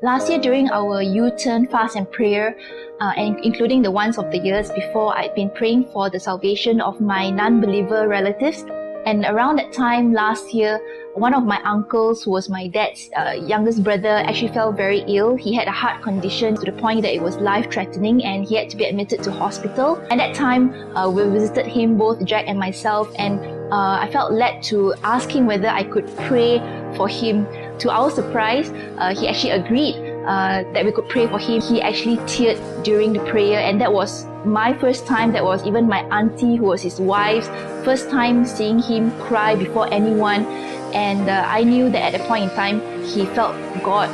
Last year during our U-turn fast and prayer, and including the ones of the years before, I'd been praying for the salvation of my non-believer relatives. And around that time last year, one of my uncles, who was my dad's youngest brother, actually fell very ill. He had a heart condition to the point that it was life-threatening and he had to be admitted to hospital. At that time, we visited him, both Jack and myself, and I felt led to ask him whether I could pray for him. To our surprise, he actually agreed that we could pray for him. He actually teared during the prayer, and that was my first time. That was even my auntie, who was his wife's first time seeing him cry before anyone. And I knew that at that point in time, he felt God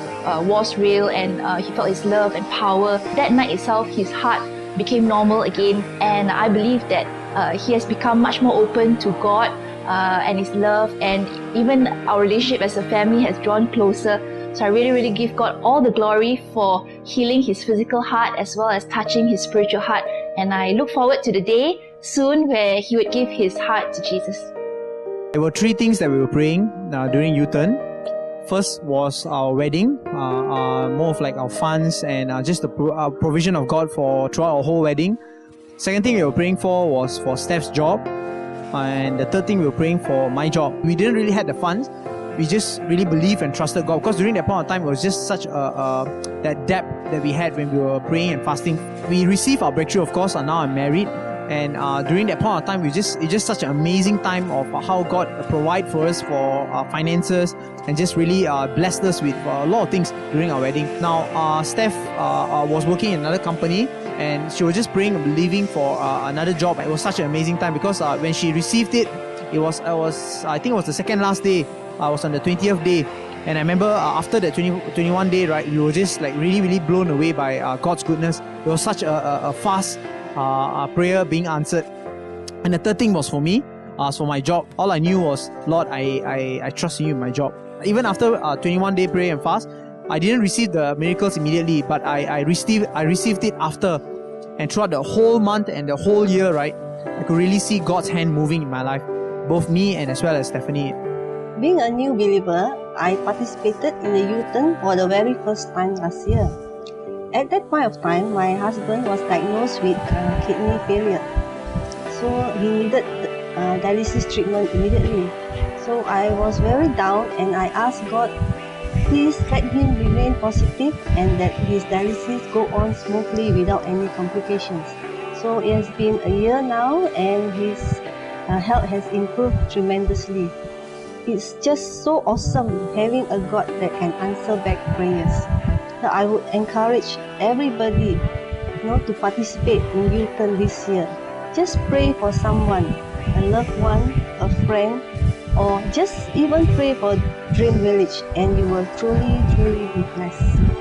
was real, and he felt His love and power. That night itself, his heart became normal again, and I believe that he has become much more open to God and His love, and even our relationship as a family has drawn closer. So I really give God all the glory for healing his physical heart as well as touching his spiritual heart. And I look forward to the day soon where he would give his heart to Jesus. There were three things that we were praying during U-turn. First was our wedding, more of like our funds and just the provision of God for throughout our whole wedding. Second thing we were praying for was for Steph's job. And the third thing we were praying for my job. We didn't really have the funds. We just really believed and trusted God, because during that point of time, it was just such that depth that we had when we were praying and fasting. We received our breakthrough, of course, and now I'm married. And during that point of time, it's just such an amazing time of how God provide for us for our finances and just really blessed us with a lot of things during our wedding. Now, Steph was working in another company, and she was just praying and believing for another job. It was such an amazing time because when she received it, I think it was the second last day. I was on the 20th day, and I remember after that 21 day, right, we were just like really blown away by God's goodness. It was such a fast prayer being answered. And the third thing was for me, for my job. All I knew was, Lord, I trust in you in my job. Even after 21 day prayer and fast, I didn't receive the miracles immediately, but I received it after. And throughout the whole month and the whole year, right, I could really see God's hand moving in my life, both me and as well as Stephanie. Being a new believer, I participated in the U-turn for the very first time last year. At that point of time, my husband was diagnosed with kidney failure. So he needed dialysis treatment immediately. So I was very down, and I asked God, please let him remain positive and that his dialysis go on smoothly without any complications. So it has been a year now, and his health has improved tremendously. It's just so awesome having a God that can answer back prayers. So I would encourage everybody, to participate in U-turn this year. Just pray for someone, a loved one, a friend, or just even pray for Dream Village, and you will truly be blessed.